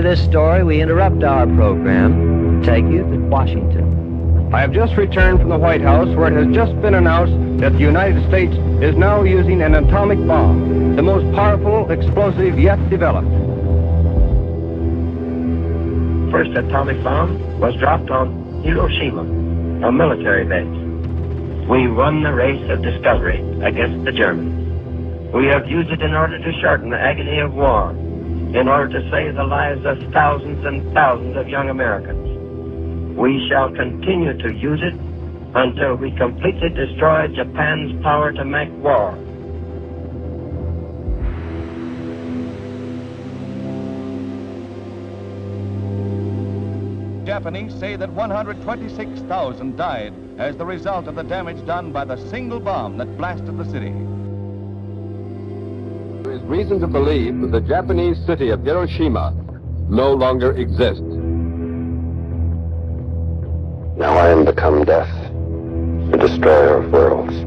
this story, we interrupt our program to take you to Washington. I have just returned from the White House, where it has just been announced that the United States is now using an atomic bomb, the most powerful explosive yet developed. First atomic bomb was dropped on Hiroshima, a military base. We won the race of discovery against the Germans. We have used it in order to shorten the agony of war, in order to save the lives of thousands and thousands of young Americans. We shall continue to use it until we completely destroy Japan's power to make war. Japanese say that 126,000 died as the result of the damage done by the single bomb that blasted the city. There is reason to believe that the Japanese city of Hiroshima no longer exists. Now I am become death, the destroyer of worlds.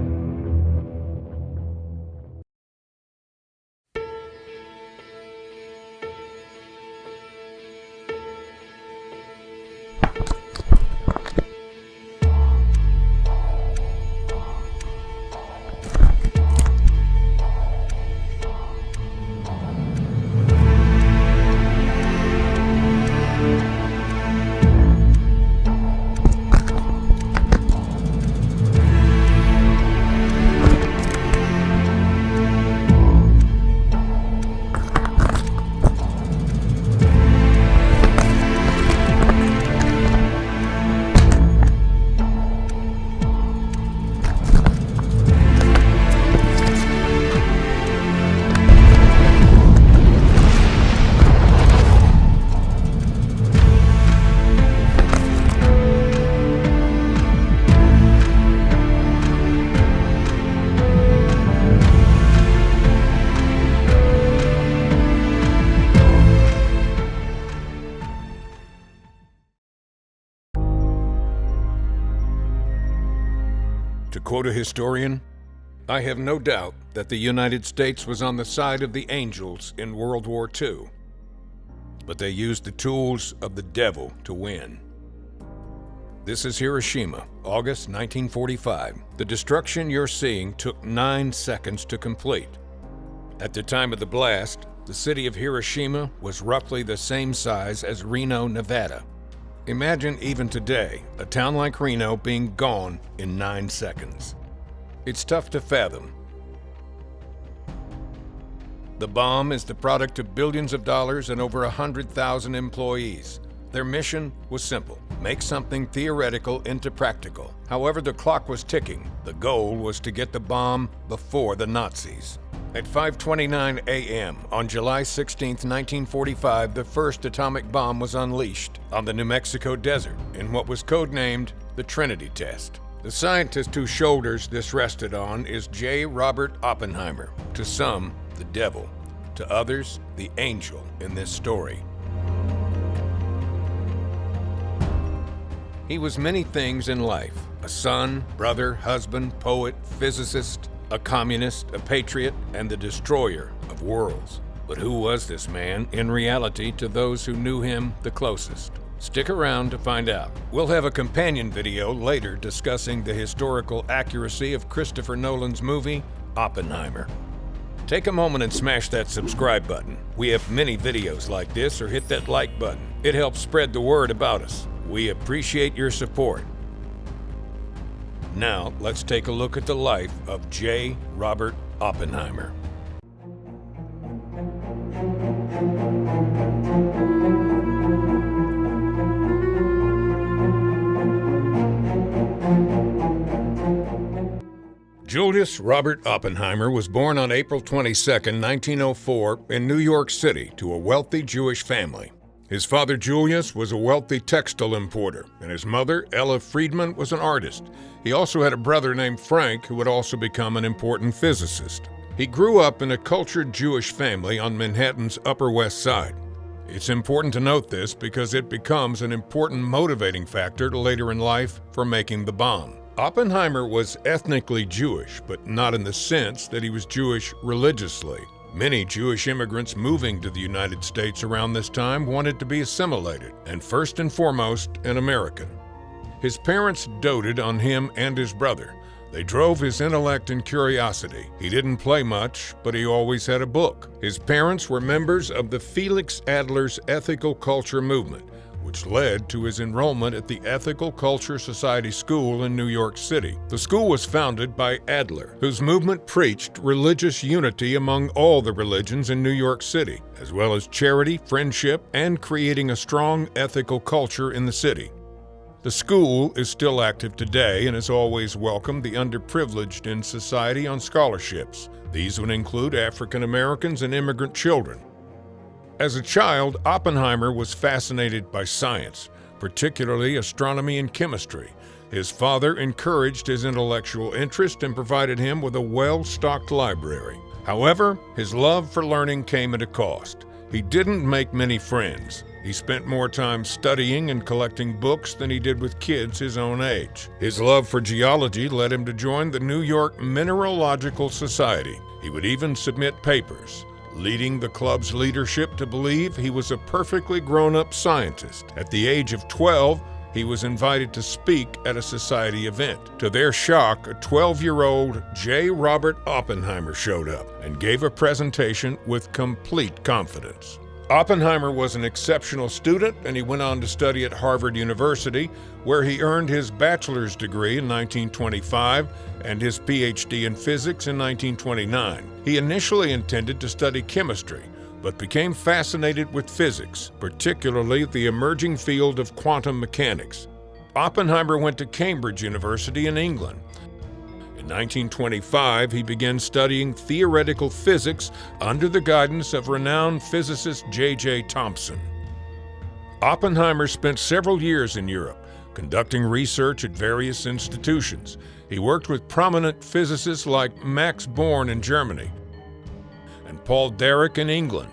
To quote a historian, "I have no doubt that the United States was on the side of the angels in World War II, but they used the tools of the devil to win." This is Hiroshima, August 1945. The destruction you're seeing took 9 seconds to complete. At the time of the blast, the city of Hiroshima was roughly the same size as Reno, Nevada. Imagine even today, a town like Reno being gone in 9 seconds. It's tough to fathom. The bomb is the product of billions of dollars and over 100,000 employees. Their mission was simple: make something theoretical into practical. However, the clock was ticking. The goal was to get the bomb before the Nazis. At 5:29 a.m. on July 16, 1945, the first atomic bomb was unleashed on the New Mexico desert in what was codenamed the Trinity Test. The scientist whose shoulders this rested on is J. Robert Oppenheimer. To some, the devil. To others, the angel in this story. He was many things in life: a son, brother, husband, poet, physicist, a communist, a patriot, and the destroyer of worlds. But who was this man in reality to those who knew him the closest? Stick around to find out. We'll have a companion video later discussing the historical accuracy of Christopher Nolan's movie, Oppenheimer. Take a moment and smash that subscribe button. We have many videos like this, or hit that like button. It helps spread the word about us. We appreciate your support. Now, let's take a look at the life of J. Robert Oppenheimer. Julius Robert Oppenheimer was born on April 22, 1904, in New York City to a wealthy Jewish family. His father, Julius, was a wealthy textile importer, and his mother, Ella Friedman, was an artist. He also had a brother named Frank, who would also become an important physicist. He grew up in a cultured Jewish family on Manhattan's Upper West Side. It's important to note this because it becomes an important motivating factor later in life for making the bomb. Oppenheimer was ethnically Jewish, but not in the sense that he was Jewish religiously. Many Jewish immigrants moving to the United States around this time wanted to be assimilated, and first and foremost, an American. His parents doted on him and his brother. They drove his intellect and curiosity. He didn't play much, but he always had a book. His parents were members of the Felix Adler's ethical culture movement, which led to his enrollment at the Ethical Culture Society School in New York City. The school was founded by Adler, whose movement preached religious unity among all the religions in New York City, as well as charity, friendship, and creating a strong ethical culture in the city. The school is still active today and has always welcomed the underprivileged in society on scholarships. These would include African Americans and immigrant children. As a child, Oppenheimer was fascinated by science, particularly astronomy and chemistry. His father encouraged his intellectual interest and provided him with a well-stocked library. However, his love for learning came at a cost. He didn't make many friends. He spent more time studying and collecting books than he did with kids his own age. His love for geology led him to join the New York Mineralogical Society. He would even submit papers, leading the club's leadership to believe he was a perfectly grown-up scientist. At the age of 12, he was invited to speak at a society event. To their shock, a 12-year-old J. Robert Oppenheimer showed up and gave a presentation with complete confidence. Oppenheimer was an exceptional student, and he went on to study at Harvard University, where he earned his bachelor's degree in 1925 and his PhD in physics in 1929. He initially intended to study chemistry, but became fascinated with physics, particularly the emerging field of quantum mechanics. Oppenheimer went to Cambridge University in England. In 1925, he began studying theoretical physics under the guidance of renowned physicist J.J. Thomson. Oppenheimer spent several years in Europe, conducting research at various institutions. He worked with prominent physicists like Max Born in Germany and Paul Dirac in England.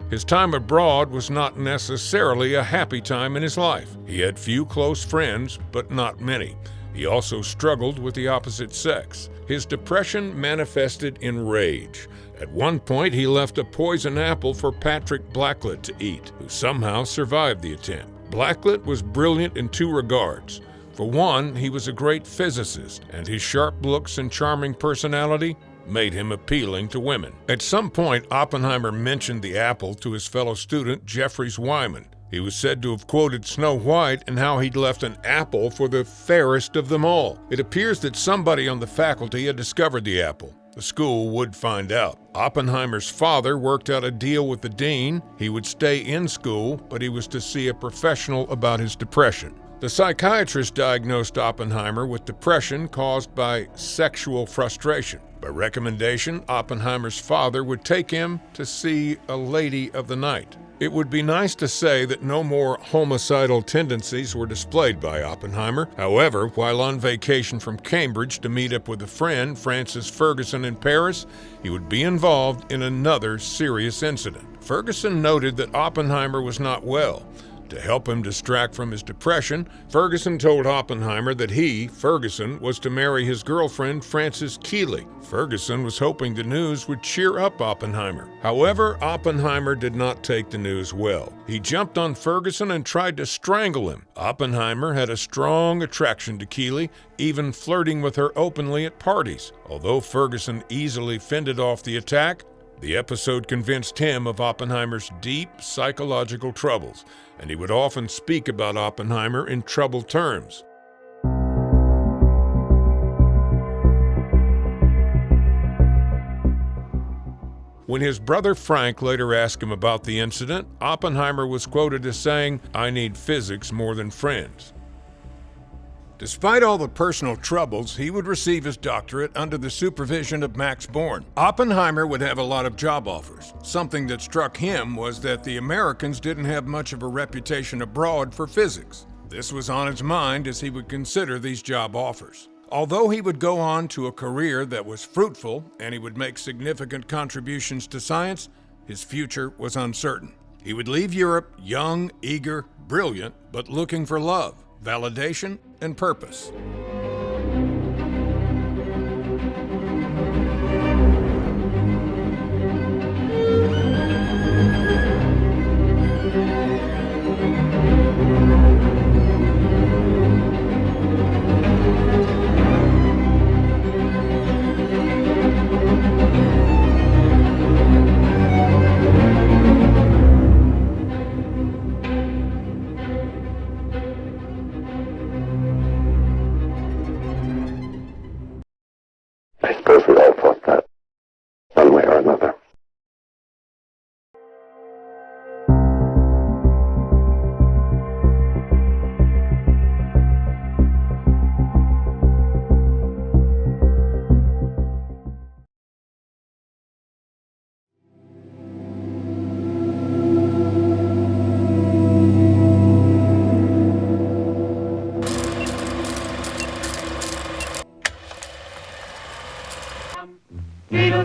His time abroad was not necessarily a happy time in his life. He had few close friends, but not many. He also struggled with the opposite sex. His depression manifested in rage. At one point, he left a poison apple for Patrick Blackett to eat, who somehow survived the attempt. Blackett was brilliant in two regards. For one, he was a great physicist, and his sharp looks and charming personality made him appealing to women. At some point, Oppenheimer mentioned the apple to his fellow student, Jeffries Wyman. He was said to have quoted Snow White and how he'd left an apple for the fairest of them all. It appears that somebody on the faculty had discovered the apple. The school would find out. Oppenheimer's father worked out a deal with the dean. He would stay in school, but he was to see a professional about his depression. The psychiatrist diagnosed Oppenheimer with depression caused by sexual frustration. By recommendation, Oppenheimer's father would take him to see a lady of the night. It would be nice to say that no more homicidal tendencies were displayed by Oppenheimer. However, while on vacation from Cambridge to meet up with a friend, Francis Ferguson, in Paris, he would be involved in another serious incident. Ferguson noted that Oppenheimer was not well. To help him distract from his depression, Ferguson told Oppenheimer that he, Ferguson, was to marry his girlfriend, Frances Keeley. Ferguson was hoping the news would cheer up Oppenheimer. However, Oppenheimer did not take the news well. He jumped on Ferguson and tried to strangle him. Oppenheimer had a strong attraction to Keeley, even flirting with her openly at parties. Although Ferguson easily fended off the attack, the episode convinced him of Oppenheimer's deep psychological troubles, and he would often speak about Oppenheimer in troubled terms. When his brother Frank later asked him about the incident, Oppenheimer was quoted as saying, "I need physics more than friends." Despite all the personal troubles, he would receive his doctorate under the supervision of Max Born. Oppenheimer would have a lot of job offers. Something that struck him was that the Americans didn't have much of a reputation abroad for physics. This was on his mind as he would consider these job offers. Although he would go on to a career that was fruitful and he would make significant contributions to science, his future was uncertain. He would leave Europe young, eager, brilliant, but looking for love, validation, and purpose.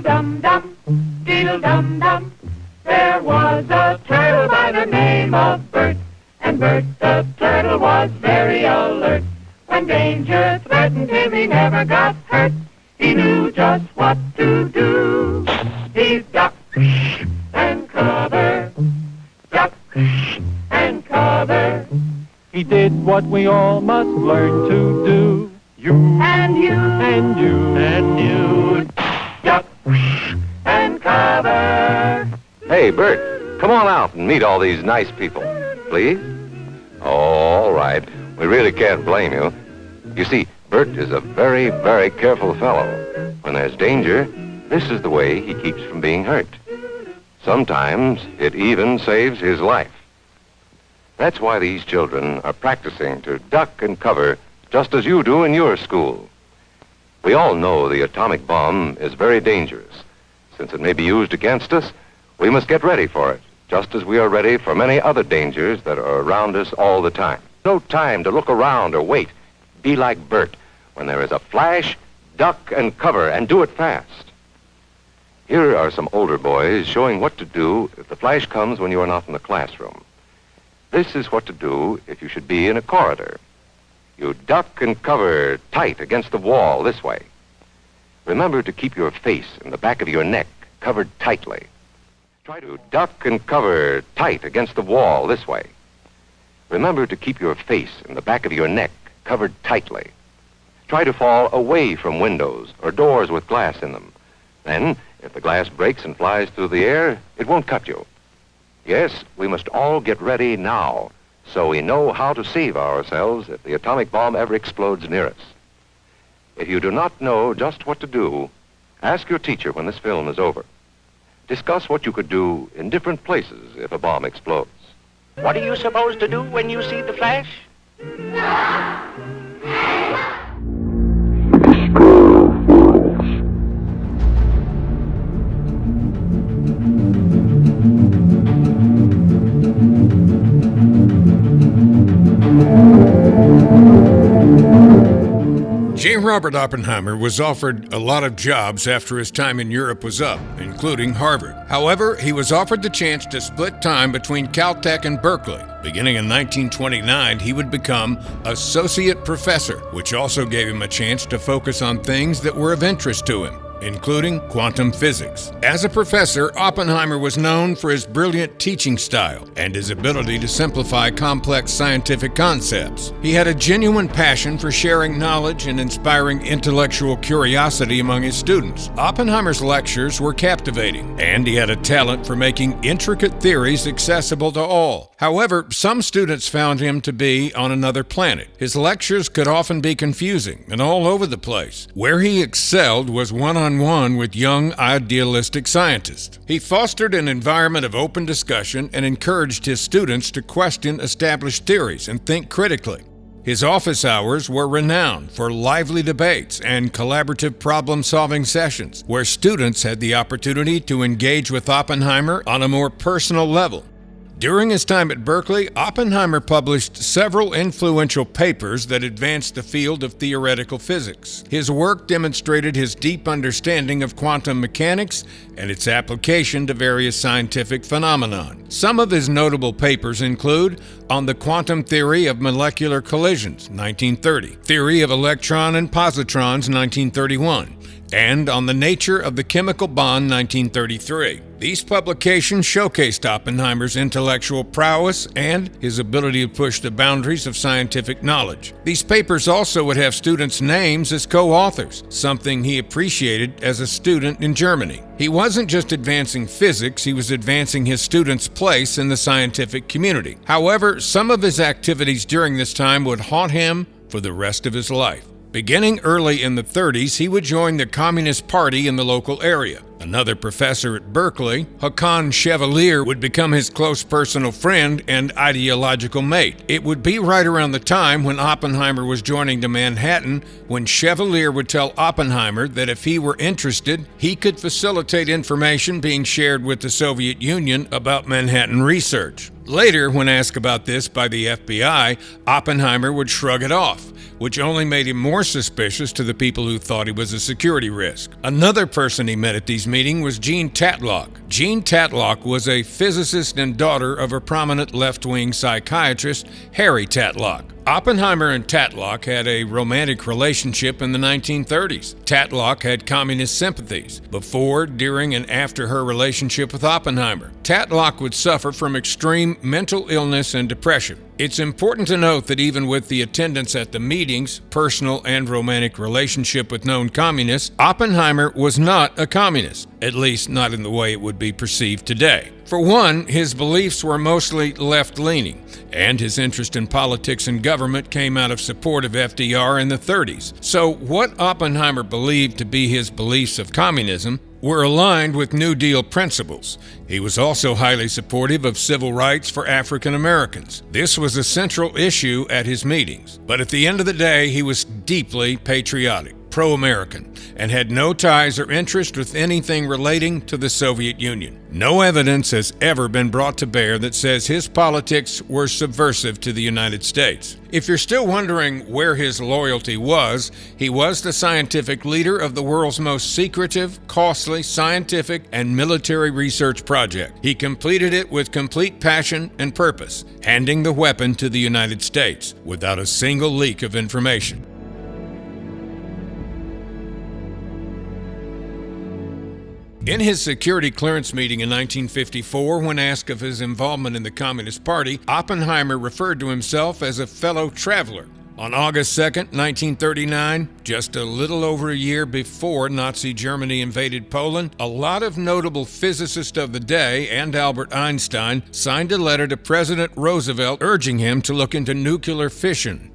Deedle-dum-dum, deedle-dum-dum. There was a turtle by the name of Bert, and Bert the turtle was very alert. When danger threatened him, he never got hurt. He knew just what to do. He ducked and covered, ducked and covered. He did what we all must learn to do. You and you and you and you, duck and cover. Hey, Bert, come on out and meet all these nice people, please. Oh, all right. We really can't blame you. You see, Bert is a very, very careful fellow. When there's danger, this is the way he keeps from being hurt. Sometimes it even saves his life. That's why these children are practicing to duck and cover just as you do in your school. We all know the atomic bomb is very dangerous. Since it may be used against us, we must get ready for it, just as we are ready for many other dangers that are around us all the time. No time to look around or wait. Be like Bert. When there is a flash, duck and cover, and do it fast. Here are some older boys showing what to do if the flash comes when you are not in the classroom. This is what to do if you should be in a corridor. You duck and cover tight against the wall this way. Remember to keep your face in the back of your neck covered tightly. Try to duck and cover tight against the wall this way. Remember to keep your face in the back of your neck covered tightly. Try to fall away from windows or doors with glass in them. Then, if the glass breaks and flies through the air, it won't cut you. Yes, we must all get ready now, so we know how to save ourselves if the atomic bomb ever explodes near us. If you do not know just what to do, ask your teacher when this film is over. Discuss what you could do in different places if a bomb explodes. What are you supposed to do when you see the flash? J. Robert Oppenheimer was offered a lot of jobs after his time in Europe was up, including Harvard. However, he was offered the chance to split time between Caltech and Berkeley. Beginning in 1929, he would become associate professor, which also gave him a chance to focus on things that were of interest to him, including quantum physics. As a professor, Oppenheimer was known for his brilliant teaching style and his ability to simplify complex scientific concepts. He had a genuine passion for sharing knowledge and inspiring intellectual curiosity among his students. Oppenheimer's lectures were captivating, and he had a talent for making intricate theories accessible to all. However, some students found him to be on another planet. His lectures could often be confusing and all over the place. Where he excelled was one-on-one with young, idealistic scientists. He fostered an environment of open discussion and encouraged his students to question established theories and think critically. His office hours were renowned for lively debates and collaborative problem-solving sessions, where students had the opportunity to engage with Oppenheimer on a more personal level. During his time at Berkeley, Oppenheimer published several influential papers that advanced the field of theoretical physics. His work demonstrated his deep understanding of quantum mechanics and its application to various scientific phenomena. Some of his notable papers include On the Quantum Theory of Molecular Collisions, 1930, Theory of Electron and Positrons, 1931, and On the Nature of the Chemical Bond, 1933. These publications showcased Oppenheimer's intellectual prowess and his ability to push the boundaries of scientific knowledge. These papers also would have students' names as co-authors, something he appreciated as a student in Germany. He wasn't just advancing physics, he was advancing his students' place in the scientific community. However, some of his activities during this time would haunt him for the rest of his life. Beginning early in the 30s, he would join the Communist Party in the local area. Another professor at Berkeley, Håkon Chevalier, would become his close personal friend and ideological mate. It would be right around the time when Oppenheimer was joining to Manhattan when Chevalier would tell Oppenheimer that if he were interested, he could facilitate information being shared with the Soviet Union about Manhattan research. Later, when asked about this by the FBI, Oppenheimer would shrug it off. which only made him more suspicious to the people who thought he was a security risk. Another person he met at these meetings was Jean Tatlock. Jean Tatlock was a physicist and daughter of a prominent left-wing psychiatrist, Harry Tatlock. Oppenheimer and Tatlock had a romantic relationship in the 1930s. Tatlock had communist sympathies before, during, and after her relationship with Oppenheimer. Tatlock would suffer from extreme mental illness and depression. It's important to note that even with the attendance at the meetings, personal and romantic relationship with known communists, Oppenheimer was not a communist, at least not in the way it would be perceived today. For one, his beliefs were mostly left-leaning, and his interest in politics and government came out of support of FDR in the 30s. So what Oppenheimer believed to be his beliefs of communism were aligned with New Deal principles. He was also highly supportive of civil rights for African Americans. This was a central issue at his meetings. But at the end of the day, he was deeply patriotic, pro-American, and had no ties or interest with anything relating to the Soviet Union. No evidence has ever been brought to bear that says his politics were subversive to the United States. If you're still wondering where his loyalty was, he was the scientific leader of the world's most secretive, costly, scientific, and military research project. He completed it with complete passion and purpose, handing the weapon to the United States without a single leak of information. In his security clearance meeting in 1954, when asked of his involvement in the Communist Party, Oppenheimer referred to himself as a fellow traveler. On August 2, 1939, just a little over a year before Nazi Germany invaded Poland, a lot of notable physicists of the day and Albert Einstein signed a letter to President Roosevelt urging him to look into nuclear fission.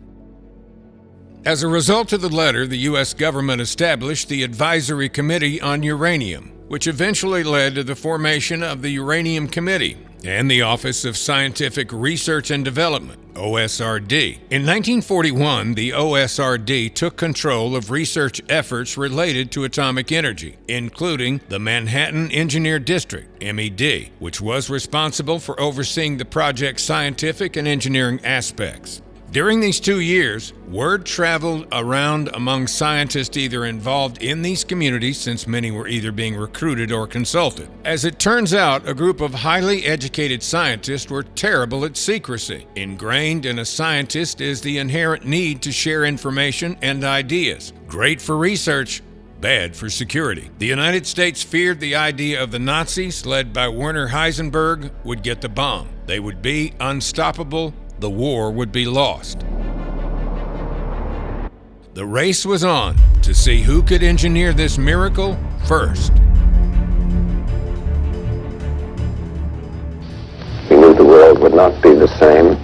As a result of the letter, the U.S. government established the Advisory Committee on Uranium, which eventually led to the formation of the Uranium Committee and the Office of Scientific Research and Development, OSRD. In 1941, the OSRD took control of research efforts related to atomic energy, including the Manhattan Engineer District, MED, which was responsible for overseeing the project's scientific and engineering aspects. During these 2 years, word traveled around among scientists either involved in these communities, since many were either being recruited or consulted. As it turns out, a group of highly educated scientists were terrible at secrecy. Ingrained in a scientist is the inherent need to share information and ideas. Great for research, bad for security. The United States feared the idea of the Nazis, led by Werner Heisenberg, would get the bomb. They would be unstoppable. The war would be lost. The race was on to see who could engineer this miracle first. We knew the world would not be the same.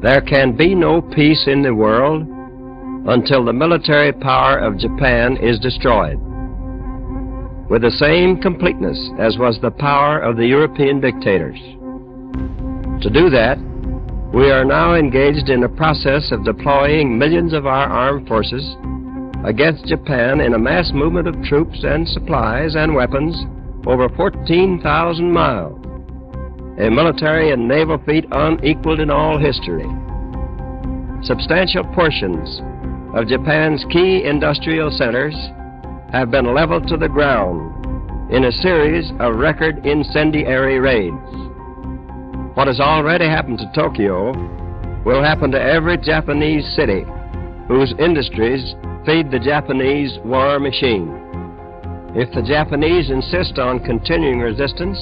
There can be no peace in the world until the military power of Japan is destroyed, with the same completeness as was the power of the European dictators. To do that, we are now engaged in a process of deploying millions of our armed forces against Japan in a mass movement of troops and supplies and weapons over 14,000 miles. A military and naval feat unequaled in all history. Substantial portions of Japan's key industrial centers have been leveled to the ground in a series of record incendiary raids. What has already happened to Tokyo will happen to every Japanese city whose industries feed the Japanese war machine. If the Japanese insist on continuing resistance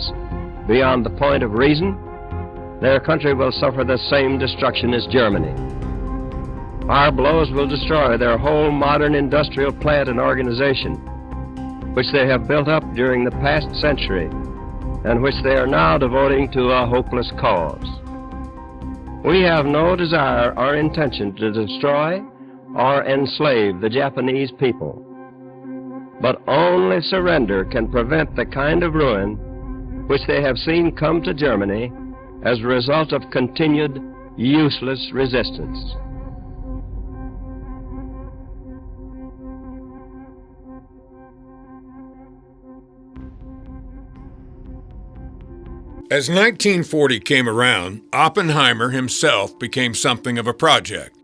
beyond the point of reason, their country will suffer the same destruction as Germany. Our blows will destroy their whole modern industrial plant and organization, which they have built up during the past century and which they are now devoting to a hopeless cause. We have no desire or intention to destroy or enslave the Japanese people, but only surrender can prevent the kind of ruin which they have seen come to Germany as a result of continued useless resistance. As 1940 came around, Oppenheimer himself became something of a project.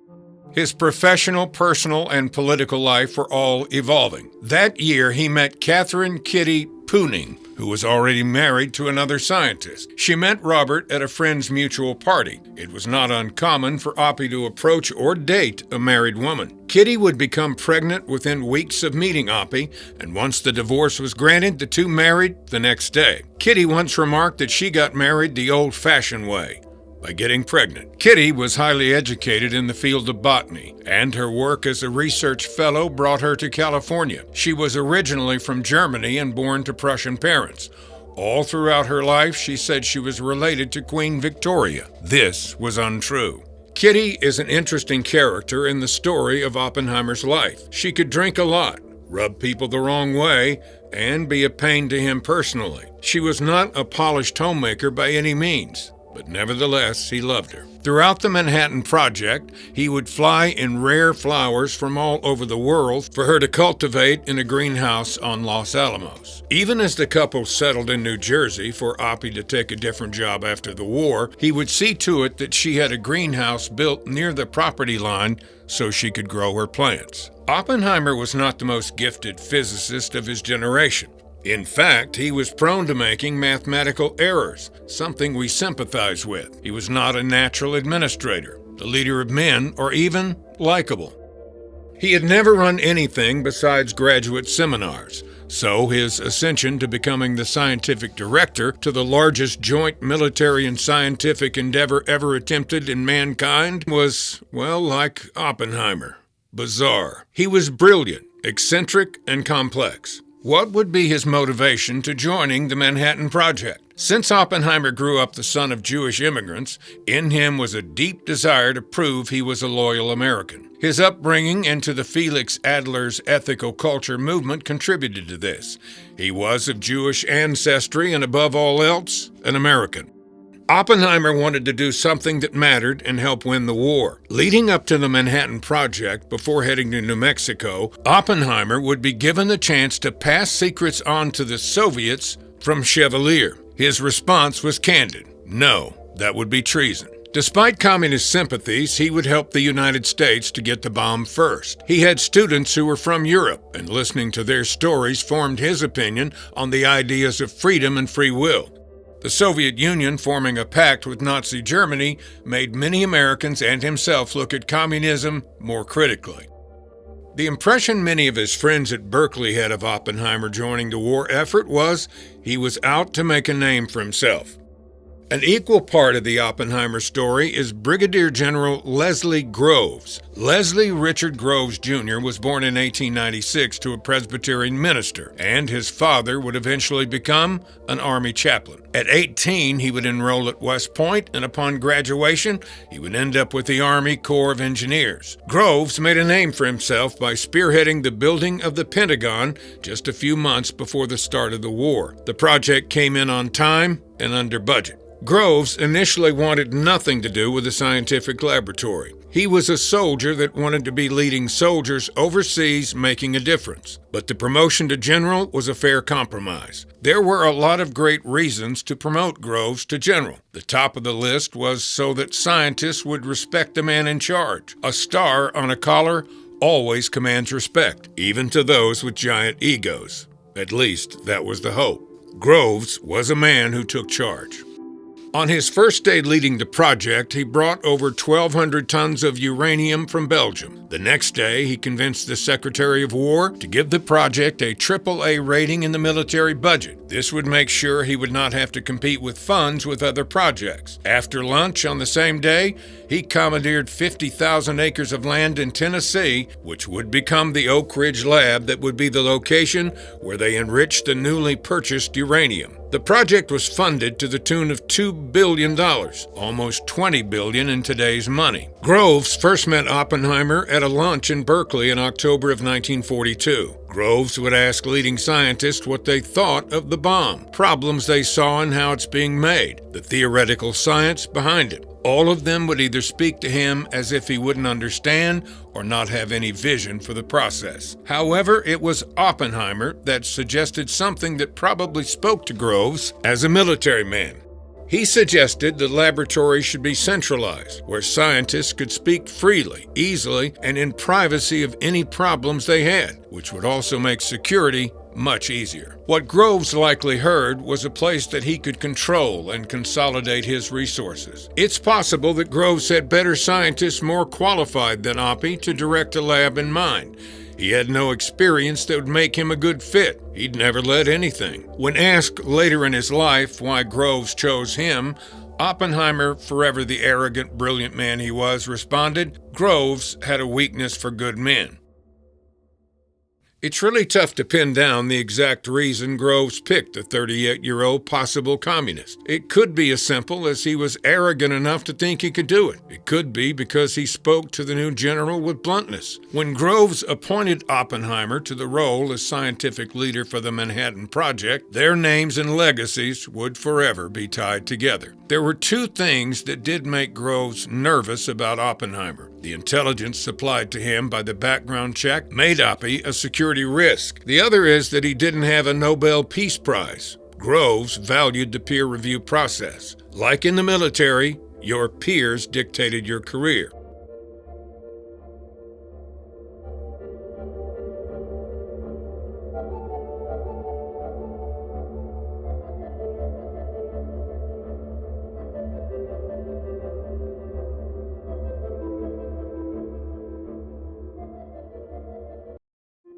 His professional, personal, and political life were all evolving. That year, he met Catherine Kitty Pooning, who was already married to another scientist. She met Robert at a friend's mutual party. It was not uncommon for Oppie to approach or date a married woman. Kitty would become pregnant within weeks of meeting Oppie, and once the divorce was granted, the two married the next day. Kitty once remarked that she got married the old-fashioned way, by getting pregnant. Kitty was highly educated in the field of botany, and her work as a research fellow brought her to California. She was originally from Germany and born to Prussian parents. All throughout her life, she said she was related to Queen Victoria. This was untrue. Kitty is an interesting character in the story of Oppenheimer's life. She could drink a lot, rub people the wrong way, and be a pain to him personally. She was not a polished homemaker by any means, but nevertheless, he loved her. Throughout the Manhattan Project, he would fly in rare flowers from all over the world for her to cultivate in a greenhouse on Los Alamos. Even as the couple settled in New Jersey for Oppie to take a different job after the war, he would see to it that she had a greenhouse built near the property line so she could grow her plants. Oppenheimer was not the most gifted physicist of his generation. In fact, he was prone to making mathematical errors, something we sympathize with. He was not a natural administrator, the leader of men, or even likable. He had never run anything besides graduate seminars, so his ascension to becoming the scientific director to the largest joint military and scientific endeavor ever attempted in mankind was, well, like Oppenheimer, bizarre. He was brilliant, eccentric, and complex. What would be his motivation to joining the Manhattan Project? Since Oppenheimer grew up the son of Jewish immigrants, in him was a deep desire to prove he was a loyal American. His upbringing into the Felix Adler's ethical culture movement contributed to this. He was of Jewish ancestry and, above all else, an American. Oppenheimer wanted to do something that mattered and help win the war. Leading up to the Manhattan Project, before heading to New Mexico, Oppenheimer would be given the chance to pass secrets on to the Soviets from Chevalier. His response was candid. No, that would be treason. Despite communist sympathies, he would help the United States to get the bomb first. He had students who were from Europe, and listening to their stories formed his opinion on the ideas of freedom and free will. The Soviet Union forming a pact with Nazi Germany made many Americans and himself look at communism more critically. The impression many of his friends at Berkeley had of Oppenheimer joining the war effort was he was out to make a name for himself. An equal part of the Oppenheimer story is Brigadier General Leslie Groves. Leslie Richard Groves Jr. was born in 1896 to a Presbyterian minister, and his father would eventually become an Army chaplain. At 18, he would enroll at West Point, and upon graduation, he would end up with the Army Corps of Engineers. Groves made a name for himself by spearheading the building of the Pentagon just a few months before the start of the war. The project came in on time and under budget. Groves initially wanted nothing to do with the scientific laboratory. He was a soldier that wanted to be leading soldiers overseas making a difference. But the promotion to general was a fair compromise. There were a lot of great reasons to promote Groves to general. The top of the list was so that scientists would respect the man in charge. A star on a collar always commands respect, even to those with giant egos. At least, that was the hope. Groves was a man who took charge. On his first day leading the project, he brought over 1,200 tons of uranium from Belgium. The next day, he convinced the Secretary of War to give the project a AAA rating in the military budget. This would make sure he would not have to compete with funds with other projects. After lunch on the same day, he commandeered 50,000 acres of land in Tennessee, which would become the Oak Ridge Lab that would be the location where they enriched the newly purchased uranium. The project was funded to the tune of $2 billion, almost $20 billion in today's money. Groves first met Oppenheimer at a lunch in Berkeley in October of 1942. Groves would ask leading scientists what they thought of the bomb, problems they saw in how it's being made, the theoretical science behind it. All of them would either speak to him as if he wouldn't understand or not have any vision for the process. However, it was Oppenheimer that suggested something that probably spoke to Groves as a military man. He suggested the laboratory should be centralized, where scientists could speak freely, easily, and in privacy of any problems they had, which would also make security much easier. What Groves likely heard was a place that he could control and consolidate his resources. It's possible that Groves had better scientists more qualified than Oppie to direct a lab in mind. He had no experience that would make him a good fit. He'd never led anything. When asked later in his life why Groves chose him, Oppenheimer, forever the arrogant, brilliant man he was, responded, "Groves had a weakness for good men." It's really tough to pin down the exact reason Groves picked the 38-year-old possible communist. It could be as simple as he was arrogant enough to think he could do it. It could be because he spoke to the new general with bluntness. When Groves appointed Oppenheimer to the role as scientific leader for the Manhattan Project, their names and legacies would forever be tied together. There were two things that did make Groves nervous about Oppenheimer. The intelligence supplied to him by the background check made Oppie a security risk. The other is that he didn't have a Nobel Peace Prize. Groves valued the peer review process. Like in the military, your peers dictated your career.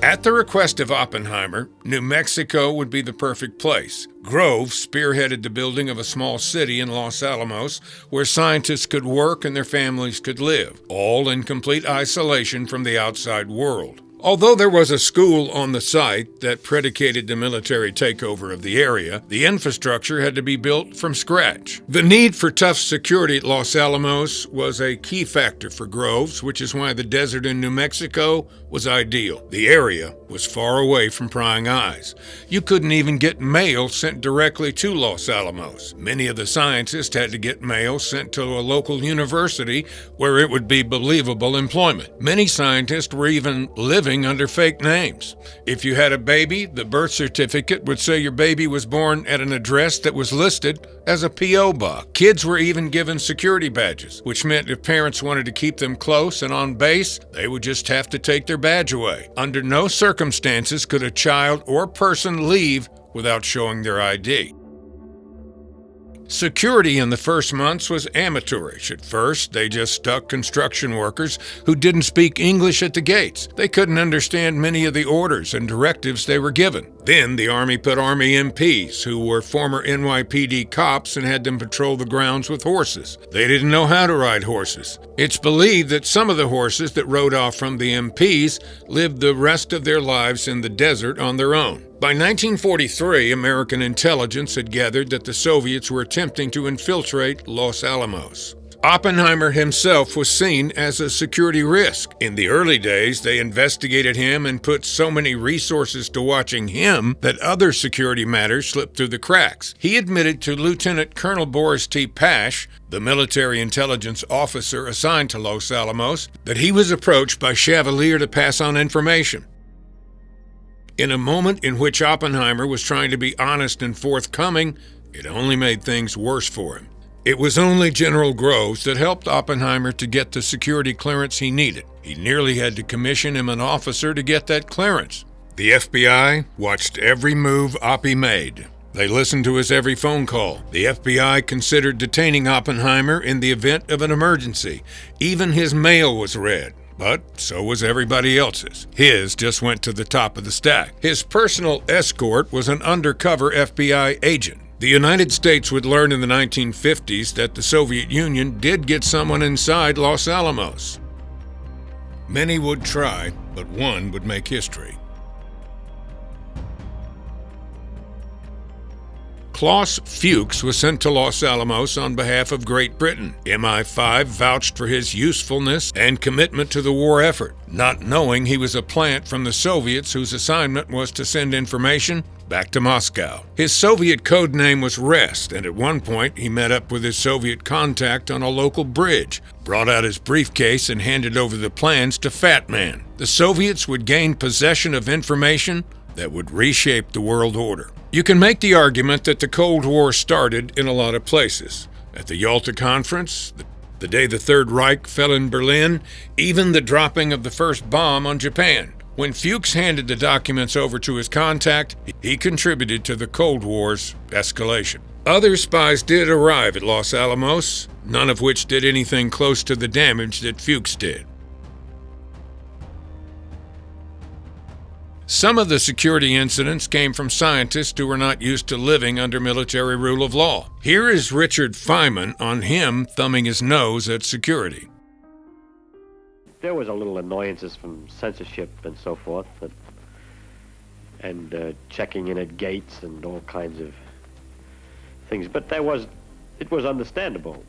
At the request of Oppenheimer, New Mexico would be the perfect place. Groves spearheaded the building of a small city in Los Alamos where scientists could work and their families could live, all in complete isolation from the outside world. Although there was a school on the site that predicated the military takeover of the area, the infrastructure had to be built from scratch. The need for tough security at Los Alamos was a key factor for Groves, which is why the desert in New Mexico was ideal. The area was far away from prying eyes. You couldn't even get mail sent directly to Los Alamos. Many of the scientists had to get mail sent to a local university where it would be believable employment. Many scientists were even living under fake names. If you had a baby, the birth certificate would say your baby was born at an address that was listed as a P.O. box. Kids were even given security badges, which meant if parents wanted to keep them close and on base, they would just have to take their badge away. Under no circumstances could a child or person leave without showing their ID. Security in the first months was amateurish. At first, they just stuck construction workers who didn't speak English at the gates. They couldn't understand many of the orders and directives they were given. Then the Army put Army MPs, who were former NYPD cops, and had them patrol the grounds with horses. They didn't know how to ride horses. It's believed that some of the horses that rode off from the MPs lived the rest of their lives in the desert on their own. By 1943, American intelligence had gathered that the Soviets were attempting to infiltrate Los Alamos. Oppenheimer himself was seen as a security risk. In the early days, they investigated him and put so many resources to watching him that other security matters slipped through the cracks. He admitted to Lieutenant Colonel Boris T. Pash, the military intelligence officer assigned to Los Alamos, that he was approached by Chevalier to pass on information. In a moment in which Oppenheimer was trying to be honest and forthcoming, it only made things worse for him. It was only General Groves that helped Oppenheimer to get the security clearance he needed. He nearly had to commission him an officer to get that clearance. The FBI watched every move Oppie made. They listened to his every phone call. The FBI considered detaining Oppenheimer in the event of an emergency. Even his mail was read. But so was everybody else's. His just went to the top of the stack. His personal escort was an undercover FBI agent. The United States would learn in the 1950s that the Soviet Union did get someone inside Los Alamos. Many would try, but one would make history. Klaus Fuchs was sent to Los Alamos on behalf of Great Britain. MI5 vouched for his usefulness and commitment to the war effort, not knowing he was a plant from the Soviets whose assignment was to send information back to Moscow. His Soviet code name was Rest, and at one point he met up with his Soviet contact on a local bridge, brought out his briefcase and handed over the plans to Fat Man. The Soviets would gain possession of information that would reshape the world order. You can make the argument that the Cold War started in a lot of places. At the Yalta Conference, the day the Third Reich fell in Berlin, even the dropping of the first bomb on Japan. When Fuchs handed the documents over to his contact, he contributed to the Cold War's escalation. Other spies did arrive at Los Alamos, none of which did anything close to the damage that Fuchs did. Some of the security incidents came from scientists who were not used to living under military rule of law. Here is Richard Feynman on him thumbing his nose at security. There was a little annoyances from censorship and so forth, and checking in at gates and all kinds of things. But it was understandable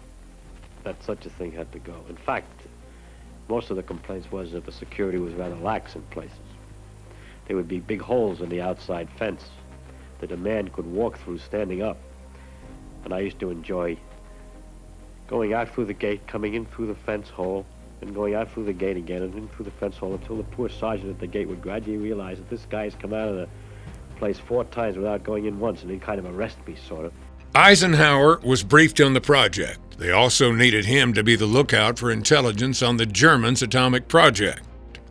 that such a thing had to go. In fact, most of the complaints was that the security was rather lax in places. There would be big holes in the outside fence that a man could walk through standing up. And I used to enjoy going out through the gate, coming in through the fence hole, and going out through the gate again and in through the fence hole until the poor sergeant at the gate would gradually realize that this guy's come out of the place 4 times without going in once, and he'd kind of arrest me, sort of. Eisenhower was briefed on the project. They also needed him to be the lookout for intelligence on the Germans' atomic project.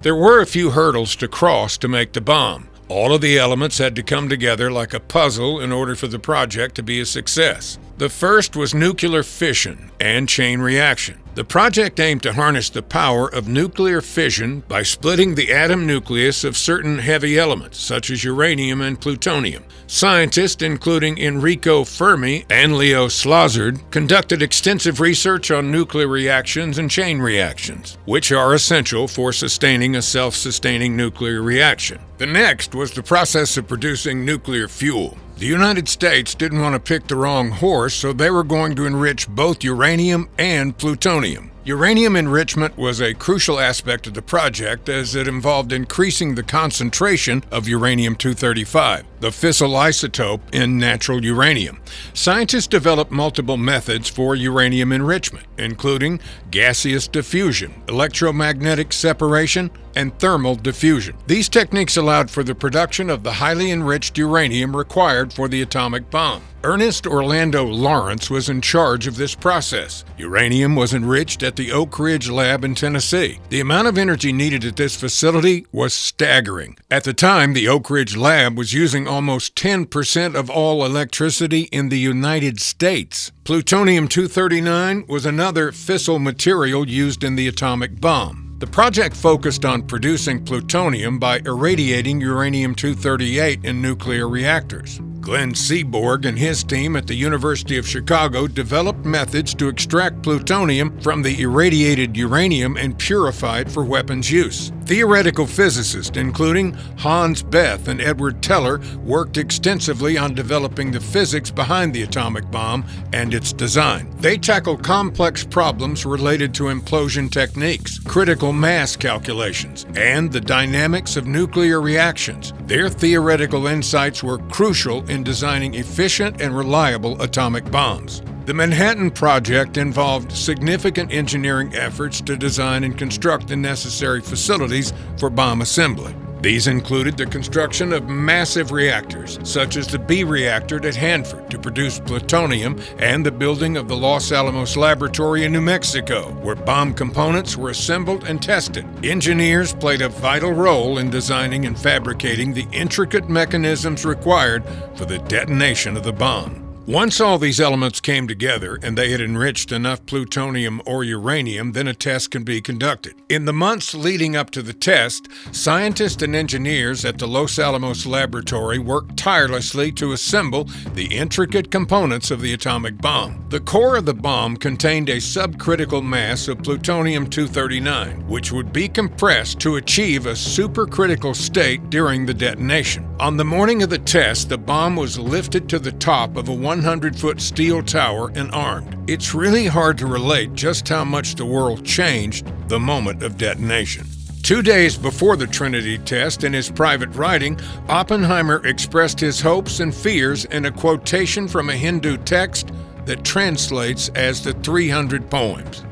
There were a few hurdles to cross to make the bomb. All of the elements had to come together like a puzzle in order for the project to be a success. The first was nuclear fission and chain reaction. The project aimed to harness the power of nuclear fission by splitting the atom nucleus of certain heavy elements, such as uranium and plutonium. Scientists, including Enrico Fermi and Leo Szilard, conducted extensive research on nuclear reactions and chain reactions, which are essential for sustaining a self-sustaining nuclear reaction. The next was the process of producing nuclear fuel. The United States didn't want to pick the wrong horse, so they were going to enrich both uranium and plutonium. Uranium enrichment was a crucial aspect of the project as it involved increasing the concentration of uranium-235, the fissile isotope in natural uranium. Scientists developed multiple methods for uranium enrichment, including gaseous diffusion, electromagnetic separation, and thermal diffusion. These techniques allowed for the production of the highly enriched uranium required for the atomic bomb. Ernest Orlando Lawrence was in charge of this process. Uranium was enriched at the Oak Ridge Lab in Tennessee. The amount of energy needed at this facility was staggering. At the time, the Oak Ridge Lab was using almost 10% of all electricity in the United States. Plutonium-239 was another fissile material used in the atomic bomb. The project focused on producing plutonium by irradiating uranium-238 in nuclear reactors. Glenn Seaborg and his team at the University of Chicago developed methods to extract plutonium from the irradiated uranium and purify it for weapons use. Theoretical physicists, including Hans Bethe and Edward Teller, worked extensively on developing the physics behind the atomic bomb and its design. They tackled complex problems related to implosion techniques, critical mass calculations, and the dynamics of nuclear reactions. Their theoretical insights were crucial in designing efficient and reliable atomic bombs. The Manhattan Project involved significant engineering efforts to design and construct the necessary facilities for bomb assembly. These included the construction of massive reactors, such as the B reactor at Hanford to produce plutonium, and the building of the Los Alamos Laboratory in New Mexico, where bomb components were assembled and tested. Engineers played a vital role in designing and fabricating the intricate mechanisms required for the detonation of the bomb. Once all these elements came together and they had enriched enough plutonium or uranium, then a test can be conducted. In the months leading up to the test, scientists and engineers at the Los Alamos Laboratory worked tirelessly to assemble the intricate components of the atomic bomb. The core of the bomb contained a subcritical mass of plutonium-239, which would be compressed to achieve a supercritical state during the detonation. On the morning of the test, the bomb was lifted to the top of a 100-foot steel tower and armed. It's really hard to relate just how much the world changed the moment of detonation. 2 days before the Trinity Test, in his private writing, Oppenheimer expressed his hopes and fears in a quotation from a Hindu text that translates as the 300 poems.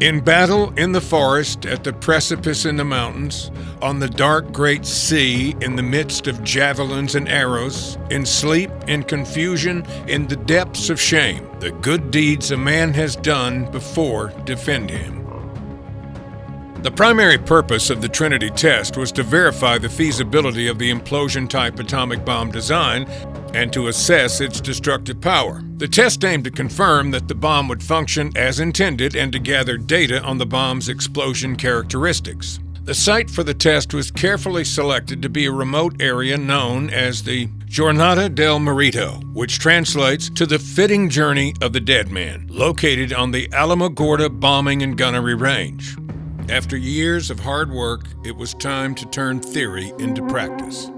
In battle, in the forest, at the precipice in the mountains, on the dark great sea, in the midst of javelins and arrows, in sleep, in confusion, in the depths of shame, the good deeds a man has done before defend him. The primary purpose of the Trinity Test was to verify the feasibility of the implosion-type atomic bomb design and to assess its destructive power. The test aimed to confirm that the bomb would function as intended and to gather data on the bomb's explosion characteristics. The site for the test was carefully selected to be a remote area known as the Jornada del Muerto, which translates to the fitting journey of the dead man, located on the Alamogordo bombing and gunnery range. After years of hard work, it was time to turn theory into practice.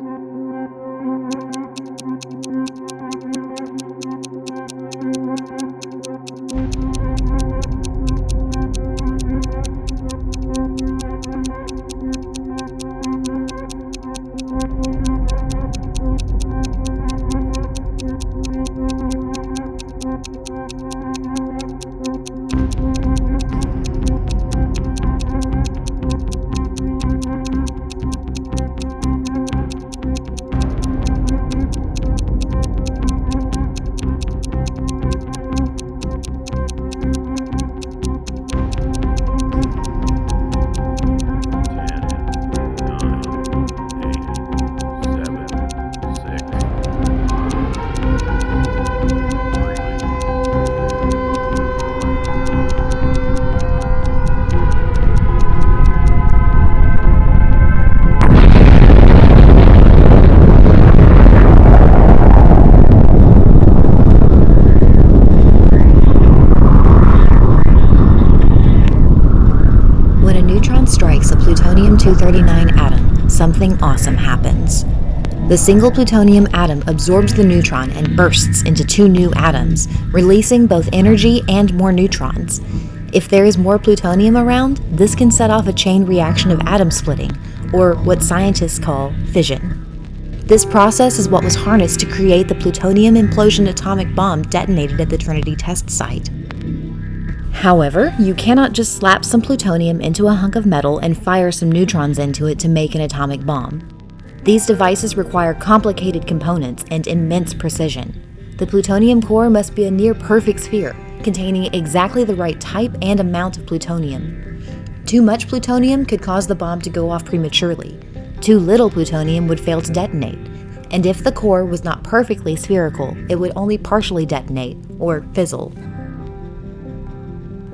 plutonium-239 atom, something awesome happens. The single plutonium atom absorbs the neutron and bursts into two new atoms, releasing both energy and more neutrons. If there is more plutonium around, this can set off a chain reaction of atom splitting, or what scientists call fission. This process is what was harnessed to create the plutonium implosion atomic bomb detonated at the Trinity Test site. However, you cannot just slap some plutonium into a hunk of metal and fire some neutrons into it to make an atomic bomb. These devices require complicated components and immense precision. The plutonium core must be a near-perfect sphere, containing exactly the right type and amount of plutonium. Too much plutonium could cause the bomb to go off prematurely. Too little plutonium would fail to detonate. And if the core was not perfectly spherical, it would only partially detonate, or fizzle.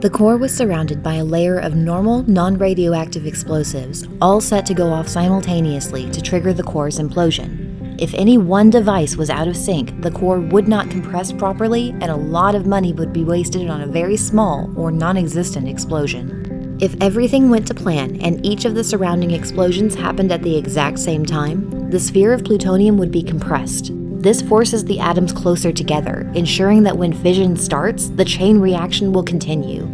The core was surrounded by a layer of normal, non-radioactive explosives, all set to go off simultaneously to trigger the core's implosion. If any one device was out of sync, the core would not compress properly, and a lot of money would be wasted on a very small or non-existent explosion. If everything went to plan and each of the surrounding explosions happened at the exact same time, the sphere of plutonium would be compressed. This forces the atoms closer together, ensuring that when fission starts, the chain reaction will continue.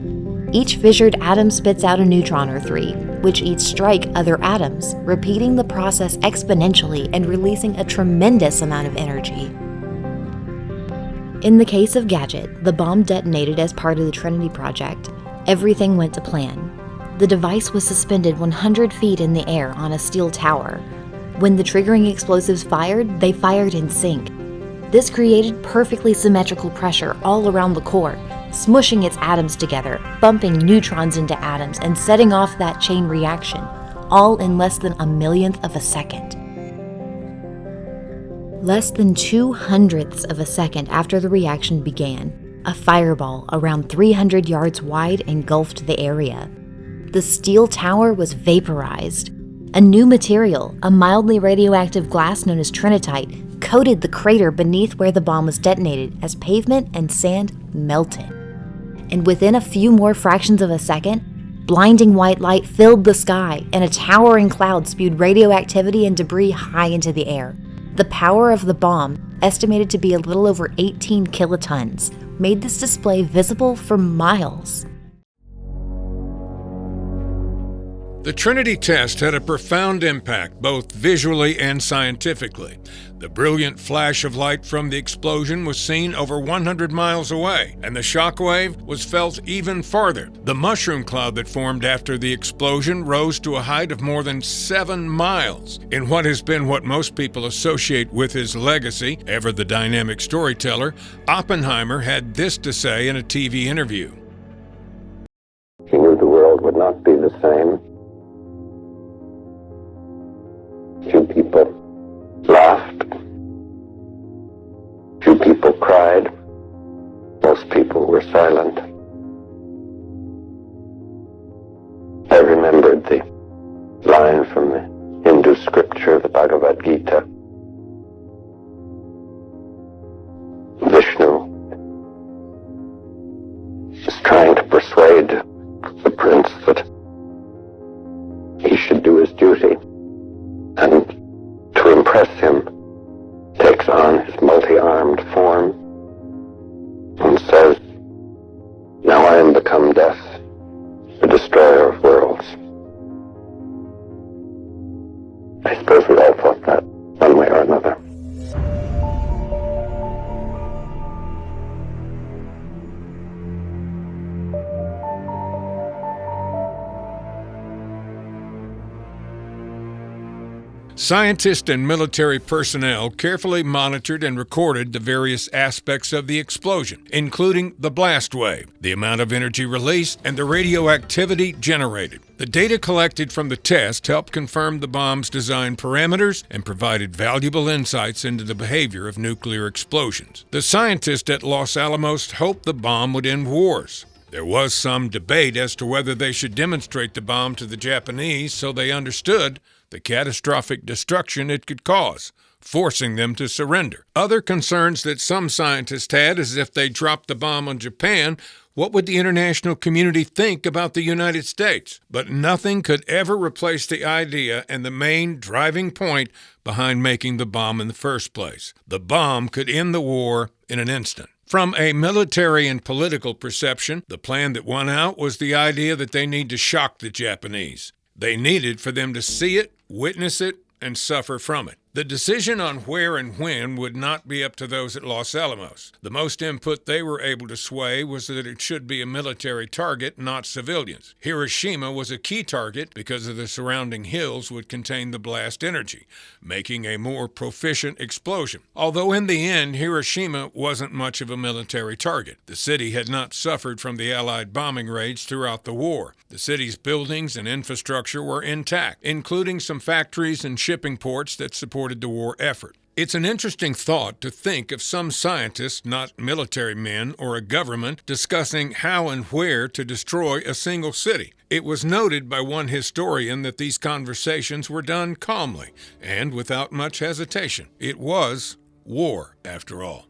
Each fissured atom spits out a neutron or three, which each strike other atoms, repeating the process exponentially and releasing a tremendous amount of energy. In the case of Gadget, the bomb detonated as part of the Trinity project. Everything went to plan. The device was suspended 100 feet in the air on a steel tower. When the triggering explosives fired, they fired in sync. This created perfectly symmetrical pressure all around the core, smushing its atoms together, bumping neutrons into atoms, and setting off that chain reaction, all in less than a millionth of a second. Less than 2/100ths of a second after the reaction began, a fireball around 300 yards wide engulfed the area. The steel tower was vaporized. A new material, a mildly radioactive glass known as trinitite, coated the crater beneath where the bomb was detonated as pavement and sand melted. And within a few more fractions of a second, blinding white light filled the sky and a towering cloud spewed radioactivity and debris high into the air. The power of the bomb estimated to be a little over 18 kilotons, made this display visible for miles. The Trinity Test had a profound impact, both visually and scientifically. The brilliant flash of light from the explosion was seen over 100 miles away, and the shock wave was felt even farther. The mushroom cloud that formed after the explosion rose to a height of more than 7 miles. In what has been what most people associate with his legacy, ever the dynamic storyteller, Oppenheimer had this to say in a TV interview. He knew the world would not be the same. Few people laughed. Few people cried. Most people were silent. I remembered the line from the Hindu scripture, the Bhagavad Gita. Vishnu is trying to persuade the prince that he should do his duty. And to impress him, takes on his multi-armed form and says, "Now I am become death, the destroyer of worlds." I suppose we all thought that one way or another. Scientists and military personnel carefully monitored and recorded the various aspects of the explosion, including the blast wave, the amount of energy released, and the radioactivity generated. The data collected from the test helped confirm the bomb's design parameters and provided valuable insights into the behavior of nuclear explosions. The scientists at Los Alamos hoped the bomb would end wars. There was some debate as to whether they should demonstrate the bomb to the Japanese so they understood the catastrophic destruction it could cause, forcing them to surrender. Other concerns that some scientists had is if they dropped the bomb on Japan, what would the international community think about the United States? But nothing could ever replace the idea and the main driving point behind making the bomb in the first place. The bomb could end the war in an instant. From a military and political perception, the plan that won out was the idea that they need to shock the Japanese. They needed for them to see it, witness it, and suffer from it. The decision on where and when would not be up to those at Los Alamos. The most input they were able to sway was that it should be a military target, not civilians. Hiroshima was a key target because of the surrounding hills would contain the blast energy, making a more proficient explosion. Although in the end, Hiroshima wasn't much of a military target. The city had not suffered from the Allied bombing raids throughout the war. The city's buildings and infrastructure were intact, including some factories and shipping ports that supported the war effort. It's an interesting thought to think of some scientists, not military men or a government, discussing how and where to destroy a single city. It was noted by one historian that these conversations were done calmly and without much hesitation. It was war, after all.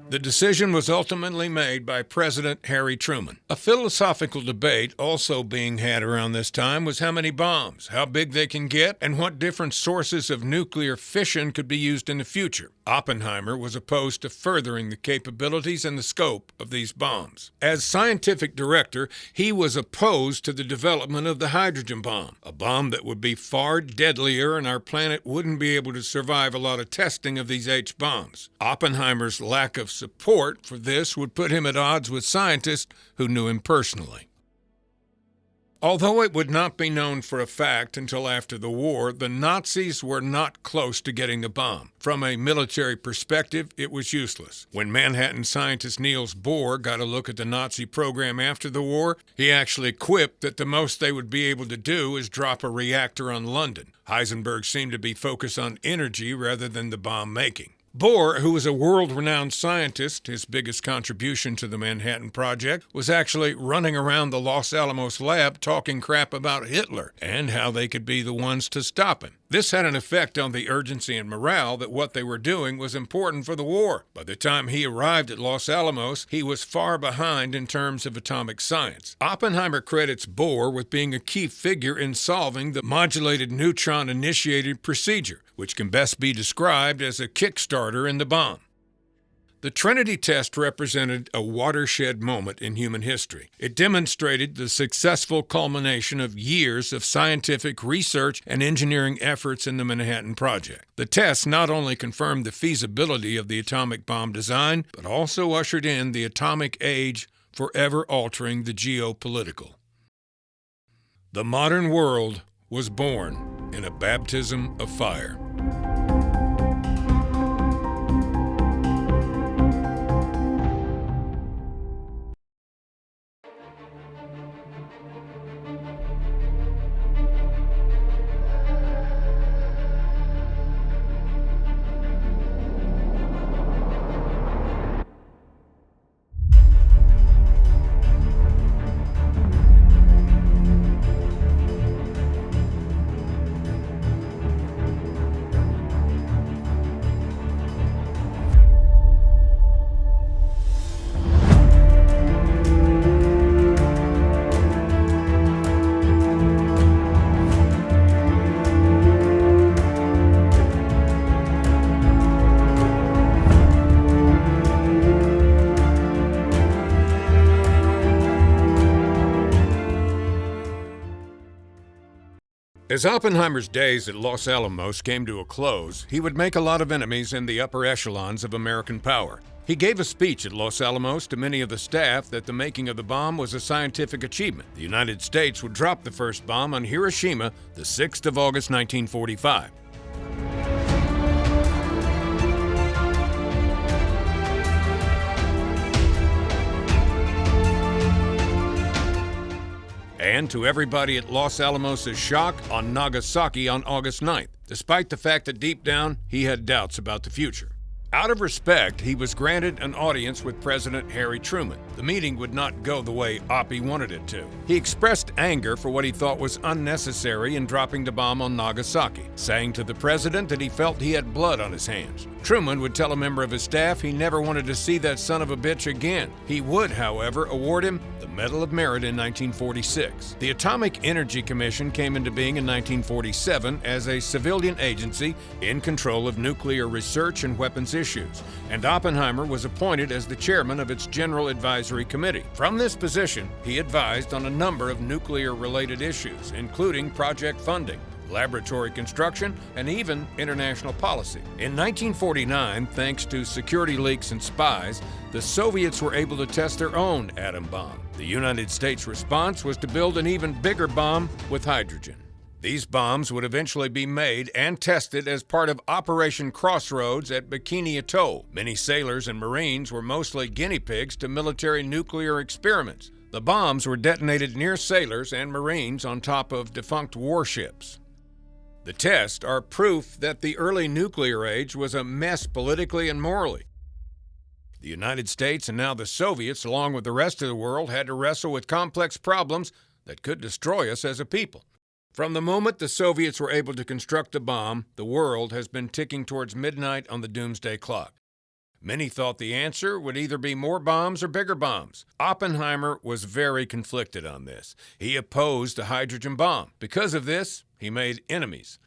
The decision was ultimately made by President Harry Truman. A philosophical debate also being had around this time was how many bombs, how big they can get, and what different sources of nuclear fission could be used in the future. Oppenheimer was opposed to furthering the capabilities and the scope of these bombs. As scientific director, he was opposed to the development of the hydrogen bomb, a bomb that would be far deadlier and our planet wouldn't be able to survive a lot of testing of these H-bombs. Oppenheimer's lack of support for this would put him at odds with scientists who knew him personally. Although it would not be known for a fact until after the war, the Nazis were not close to getting the bomb. From a military perspective, it was useless. When Manhattan scientist Niels Bohr got a look at the Nazi program after the war, he actually quipped that the most they would be able to do is drop a reactor on London. Heisenberg seemed to be focused on energy rather than the bomb making. Bohr, who was a world-renowned scientist, his biggest contribution to the Manhattan Project, was actually running around the Los Alamos lab talking crap about Hitler and how they could be the ones to stop him. This had an effect on the urgency and morale that what they were doing was important for the war. By the time he arrived at Los Alamos, he was far behind in terms of atomic science. Oppenheimer credits Bohr with being a key figure in solving the modulated neutron-initiated procedure, which can best be described as a kickstarter in the bomb. The Trinity Test represented a watershed moment in human history. It demonstrated the successful culmination of years of scientific research and engineering efforts in the Manhattan Project. The test not only confirmed the feasibility of the atomic bomb design, but also ushered in the atomic age, forever altering the geopolitical. The modern world was born in a baptism of fire. As Oppenheimer's days at Los Alamos came to a close, he would make a lot of enemies in the upper echelons of American power. He gave a speech at Los Alamos to many of the staff that the making of the bomb was a scientific achievement. The United States would drop the first bomb on Hiroshima the 6th of August 1945. And to everybody at Los Alamos' shock, on Nagasaki on August 9th, despite the fact that deep down he had doubts about the future. Out of respect, he was granted an audience with President Harry Truman. The meeting would not go the way Oppie wanted it to. He expressed anger for what he thought was unnecessary in dropping the bomb on Nagasaki, saying to the president that he felt he had blood on his hands. Truman would tell a member of his staff he never wanted to see that son of a bitch again. He would, however, award him the Medal of Merit in 1946. The Atomic Energy Commission came into being in 1947 as a civilian agency in control of nuclear research and weapons issues, and Oppenheimer was appointed as the chairman of its General Advisory Committee. From this position, he advised on a number of nuclear-related issues, including project funding, laboratory construction, and even international policy. In 1949, thanks to security leaks and spies, the Soviets were able to test their own atom bomb. The United States response was to build an even bigger bomb with hydrogen. These bombs would eventually be made and tested as part of Operation Crossroads at Bikini Atoll. Many sailors and Marines were mostly guinea pigs to military nuclear experiments. The bombs were detonated near sailors and Marines on top of defunct warships. The tests are proof that the early nuclear age was a mess politically and morally. The United States and now the Soviets, along with the rest of the world, had to wrestle with complex problems that could destroy us as a people. From the moment the Soviets were able to construct the bomb, the world has been ticking towards midnight on the doomsday clock. Many thought the answer would either be more bombs or bigger bombs. Oppenheimer was very conflicted on this. He opposed the hydrogen bomb. Because of this, he made enemies.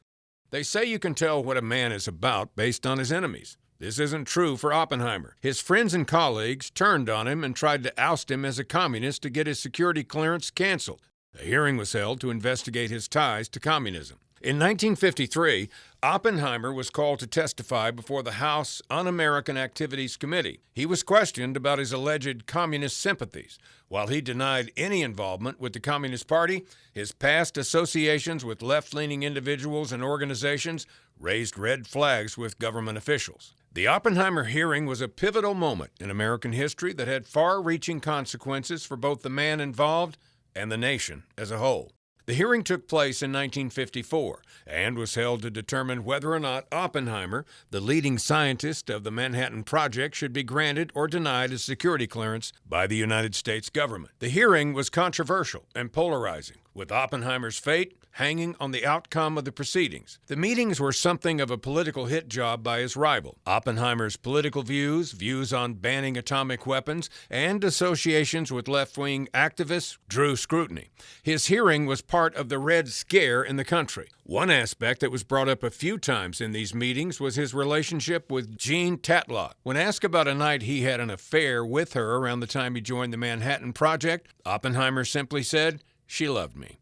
They say you can tell what a man is about based on his enemies. This isn't true for Oppenheimer. His friends and colleagues turned on him and tried to oust him as a communist to get his security clearance canceled. A hearing was held to investigate his ties to communism. In 1953, Oppenheimer was called to testify before the House Un-American Activities Committee. He was questioned about his alleged communist sympathies. While he denied any involvement with the Communist Party, his past associations with left-leaning individuals and organizations raised red flags with government officials. The Oppenheimer hearing was a pivotal moment in American history that had far-reaching consequences for both the man involved and the nation as a whole. The hearing took place in 1954 and was held to determine whether or not Oppenheimer, the leading scientist of the Manhattan Project, should be granted or denied a security clearance by the United States government. The hearing was controversial and polarizing, with Oppenheimer's fate hanging on the outcome of the proceedings. The meetings were something of a political hit job by his rival. Oppenheimer's political views, views on banning atomic weapons, and associations with left-wing activists drew scrutiny. His hearing was part of the Red Scare in the country. One aspect that was brought up a few times in these meetings was his relationship with Jean Tatlock. When asked about a night he had an affair with her around the time he joined the Manhattan Project, Oppenheimer simply said, "She loved me."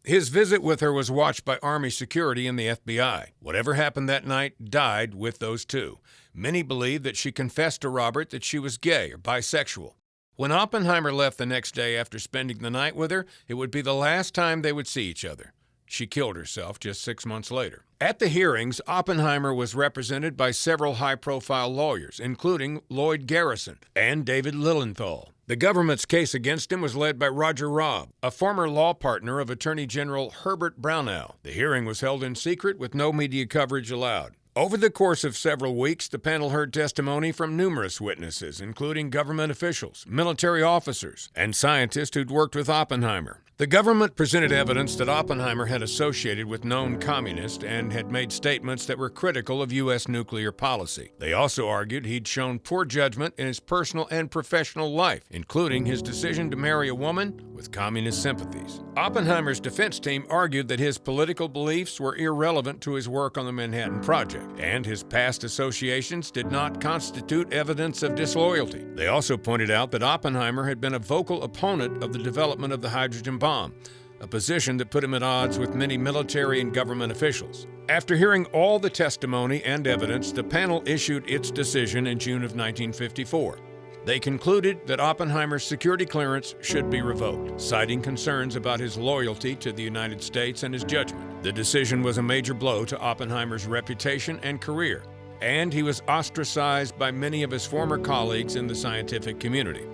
His visit with her was watched by Army security and the FBI. Whatever happened that night died with those two. Many believe that she confessed to Robert that she was gay or bisexual. When Oppenheimer left the next day after spending the night with her, it would be the last time they would see each other. She killed herself just 6 months later. At the hearings, Oppenheimer was represented by several high-profile lawyers, including Lloyd Garrison and David Lilienthal. The government's case against him was led by Roger Robb, a former law partner of Attorney General Herbert Brownell. The hearing was held in secret with no media coverage allowed. Over the course of several weeks, the panel heard testimony from numerous witnesses, including government officials, military officers, and scientists who'd worked with Oppenheimer. The government presented evidence that Oppenheimer had associated with known communists and had made statements that were critical of U.S. nuclear policy. They also argued he'd shown poor judgment in his personal and professional life, including his decision to marry a woman with communist sympathies. Oppenheimer's defense team argued that his political beliefs were irrelevant to his work on the Manhattan Project, and his past associations did not constitute evidence of disloyalty. They also pointed out that Oppenheimer had been a vocal opponent of the development of the hydrogen bomb, a position that put him at odds with many military and government officials. After hearing all the testimony and evidence, the panel issued its decision in June of 1954. They concluded that Oppenheimer's security clearance should be revoked, citing concerns about his loyalty to the United States and his judgment. The decision was a major blow to Oppenheimer's reputation and career, and he was ostracized by many of his former colleagues in the scientific community.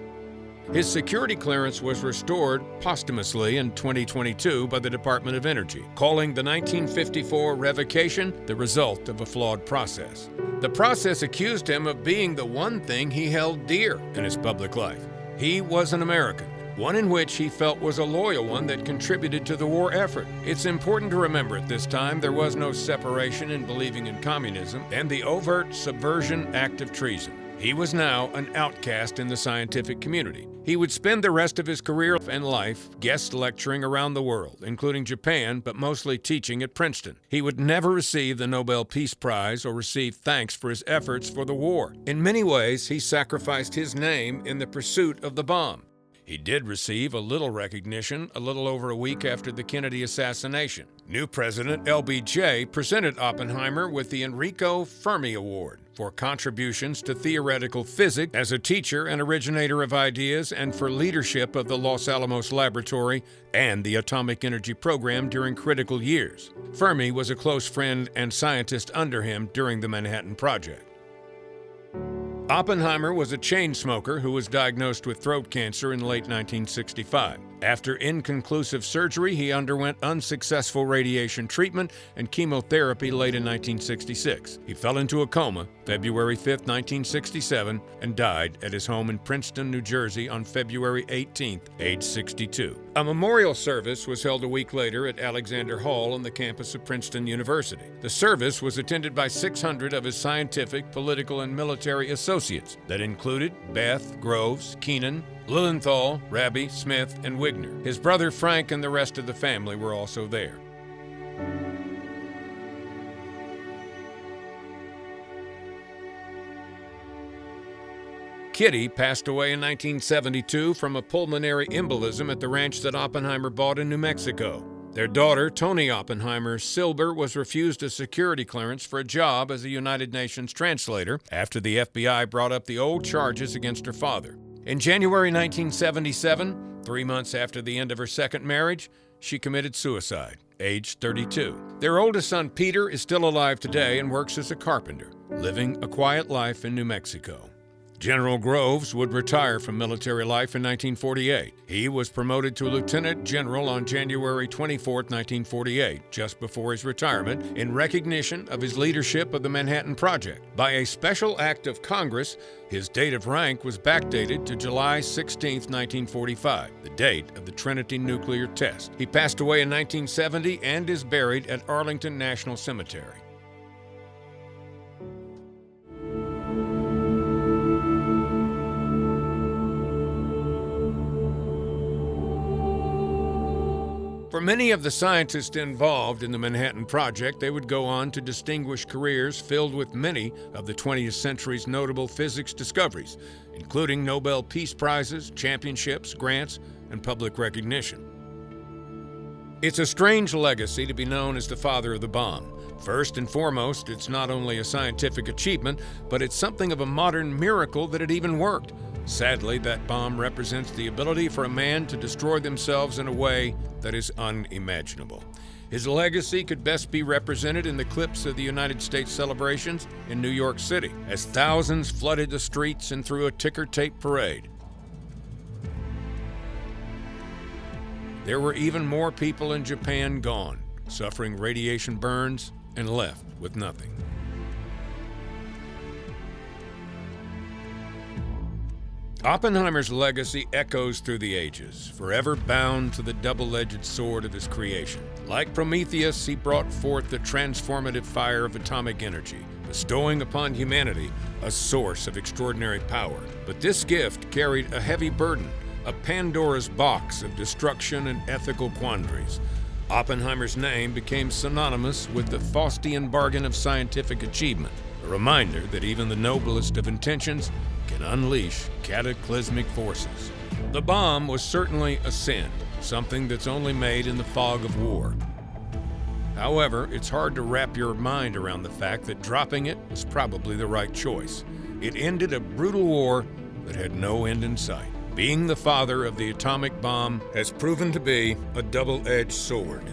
His security clearance was restored posthumously in 2022 by the Department of Energy, calling the 1954 revocation the result of a flawed process. The process accused him of being the one thing he held dear in his public life. He was an American, one in which he felt was a loyal one that contributed to the war effort. It's important to remember at this time there was no separation in believing in communism and the overt subversion act of treason. He was now an outcast in the scientific community. He would spend the rest of his career and life guest lecturing around the world, including Japan, but mostly teaching at Princeton. He would never receive the Nobel Peace Prize or receive thanks for his efforts for the war. In many ways, he sacrificed his name in the pursuit of the bomb. He did receive a little recognition a little over a week after the Kennedy assassination. New President LBJ presented Oppenheimer with the Enrico Fermi Award for contributions to theoretical physics as a teacher and originator of ideas and for leadership of the Los Alamos Laboratory and the atomic energy program during critical years. Fermi was a close friend and scientist under him during the Manhattan Project. Oppenheimer was a chain smoker who was diagnosed with throat cancer in late 1965. After inconclusive surgery, he underwent unsuccessful radiation treatment and chemotherapy late in 1966. He fell into a coma February 5, 1967, and died at his home in Princeton, New Jersey on February 18, age 62. A memorial service was held a week later at Alexander Hall on the campus of Princeton University. The service was attended by 600 of his scientific, political, and military associates that included Beth, Groves, Keenan, Lilienthal, Raby, Smith, and Wigner. His brother Frank and the rest of the family were also there. Kitty passed away in 1972 from a pulmonary embolism at the ranch that Oppenheimer bought in New Mexico. Their daughter, Toni Oppenheimer Silber, was refused a security clearance for a job as a United Nations translator after the FBI brought up the old charges against her father. In January 1977, 3 months after the end of her second marriage, she committed suicide, aged 32. Their oldest son, Peter, is still alive today and works as a carpenter, living a quiet life in New Mexico. General Groves would retire from military life in 1948. He was promoted to lieutenant general on January 24, 1948, just before his retirement, in recognition of his leadership of the Manhattan Project. By a special act of Congress, his date of rank was backdated to July 16, 1945, the date of the Trinity nuclear test. He passed away in 1970 and is buried at Arlington National Cemetery. For many of the scientists involved in the Manhattan Project, they would go on to distinguish careers filled with many of the 20th century's notable physics discoveries, including Nobel Peace Prizes, championships, grants, and public recognition. It's a strange legacy to be known as the father of the bomb. First and foremost, it's not only a scientific achievement, but it's something of a modern miracle that it even worked. Sadly, that bomb represents the ability for a man to destroy themselves in a way that is unimaginable. His legacy could best be represented in the clips of the United States celebrations in New York City, as thousands flooded the streets and threw a ticker-tape parade. There were even more people in Japan gone, suffering radiation burns and left with nothing. Oppenheimer's legacy echoes through the ages, forever bound to the double-edged sword of his creation. Like Prometheus, he brought forth the transformative fire of atomic energy, bestowing upon humanity a source of extraordinary power. But this gift carried a heavy burden, a Pandora's box of destruction and ethical quandaries. Oppenheimer's name became synonymous with the Faustian bargain of scientific achievement, a reminder that even the noblest of intentions can unleash cataclysmic forces. The bomb was certainly a sin, something that's only made in the fog of war. However, it's hard to wrap your mind around the fact that dropping it was probably the right choice. It ended a brutal war that had no end in sight. Being the father of the atomic bomb has proven to be a double-edged sword.